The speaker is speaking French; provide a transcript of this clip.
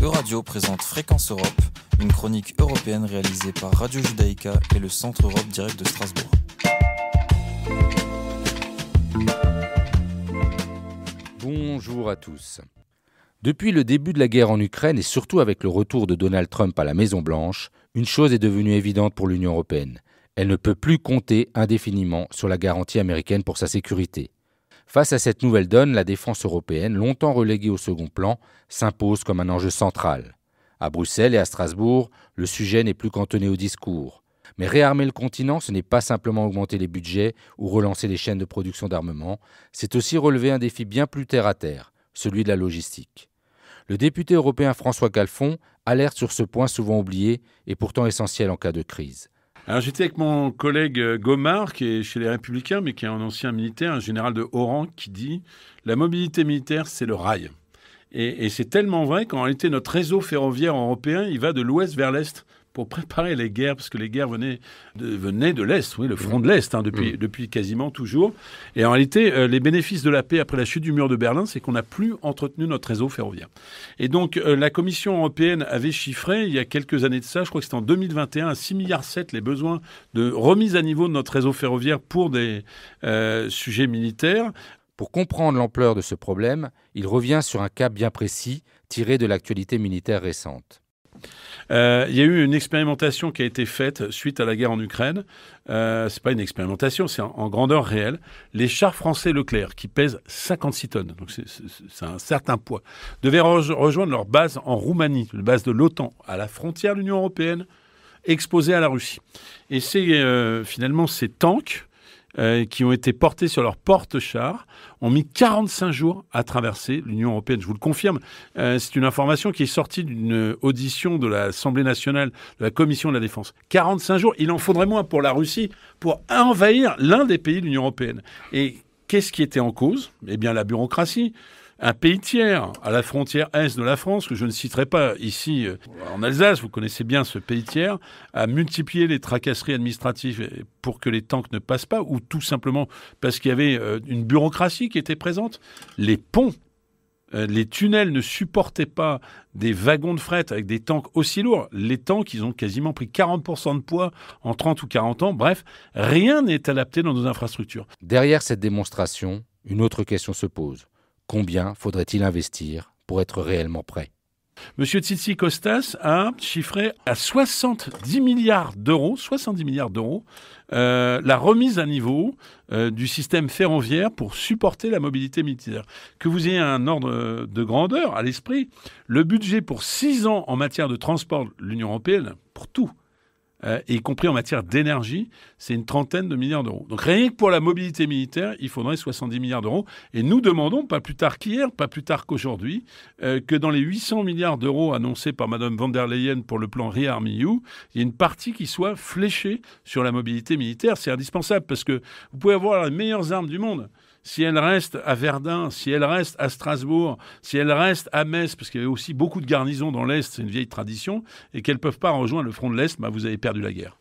Euradio présente Fréquence Europe, une chronique européenne réalisée par Radio Judaïka et le Centre Europe Direct de Strasbourg. Bonjour à tous. Depuis le début de la guerre en Ukraine et surtout avec le retour de Donald Trump à la Maison-Blanche, une chose est devenue évidente pour l'Union européenne. Elle ne peut plus compter indéfiniment sur la garantie américaine pour sa sécurité. Face à cette nouvelle donne, la défense européenne, longtemps reléguée au second plan, s'impose comme un enjeu central. À Bruxelles et à Strasbourg, le sujet n'est plus cantonné au discours. Mais réarmer le continent, ce n'est pas simplement augmenter les budgets ou relancer les chaînes de production d'armement, c'est aussi relever un défi bien plus terre-à-terre, celui de la logistique. Le député européen François Calfon alerte sur ce point souvent oublié et pourtant essentiel en cas de crise. Alors j'étais avec mon collègue Gomard, qui est chez les Républicains, mais qui est un ancien militaire, un général de haut rang, qui dit « La mobilité militaire, c'est le rail ». Et c'est tellement vrai qu'en réalité, notre réseau ferroviaire européen, il va de l'ouest vers l'est pour préparer les guerres, parce que les guerres venaient de l'Est, oui, le front de l'Est, depuis quasiment toujours. Et en réalité, les bénéfices de la paix après la chute du mur de Berlin, c'est qu'on n'a plus entretenu notre réseau ferroviaire. Et donc, la Commission européenne avait chiffré, il y a quelques années de ça, je crois que c'était en 2021, à 6,7 milliards les besoins de remise à niveau de notre réseau ferroviaire pour des sujets militaires. Pour comprendre l'ampleur de ce problème, il revient sur un cas bien précis, tiré de l'actualité militaire récente. Il y a eu une expérimentation qui a été faite suite à la guerre en Ukraine. C'est pas une expérimentation, c'est en grandeur réelle. Les chars français Leclerc, qui pèsent 56 tonnes, donc c'est un certain poids, devaient rejoindre leur base en Roumanie, la base de l'OTAN, à la frontière de l'Union européenne, exposée à la Russie. Et c'est finalement ces tanks qui ont été portés sur leur porte-chars, ont mis 45 jours à traverser l'Union européenne. Je vous le confirme, c'est une information qui est sortie d'une audition de l'Assemblée nationale, de la Commission de la Défense. 45 jours, il en faudrait moins pour la Russie, pour envahir l'un des pays de l'Union européenne. Et qu'est-ce qui était en cause ? Eh bien, la bureaucratie. Un pays tiers à la frontière est de la France, que je ne citerai pas ici en Alsace, vous connaissez bien ce pays tiers, a multiplié les tracasseries administratives pour que les tanks ne passent pas, ou tout simplement parce qu'il y avait une bureaucratie qui était présente. Les ponts, les tunnels ne supportaient pas des wagons de fret avec des tanks aussi lourds. Les tanks, ils ont quasiment pris 40% de poids en 30 ou 40 ans. Bref, rien n'est adapté dans nos infrastructures. Derrière cette démonstration, une autre question se pose. Combien faudrait-il investir pour être réellement prêt ? Monsieur Tzitzikostas a chiffré à 70 milliards d'euros, la remise à niveau du système ferroviaire pour supporter la mobilité militaire. Que vous ayez un ordre de grandeur à l'esprit, le budget pour 6 ans en matière de transport de l'Union européenne, pour tout, y compris en matière d'énergie, c'est une trentaine de milliards d'euros. Donc rien que pour la mobilité militaire, il faudrait 70 milliards d'euros. Et nous demandons, pas plus tard qu'hier, pas plus tard qu'aujourd'hui, que dans les 800 milliards d'euros annoncés par Mme von der Leyen pour le plan ReArmEU, il y ait une partie qui soit fléchée sur la mobilité militaire. C'est indispensable parce que vous pouvez avoir les meilleures armes du monde. Si elles restent à Verdun, si elles restent à Strasbourg, si elles restent à Metz, parce qu'il y avait aussi beaucoup de garnisons dans l'Est, c'est une vieille tradition, et qu'elles ne peuvent pas rejoindre le front de l'Est, vous avez perdu la guerre.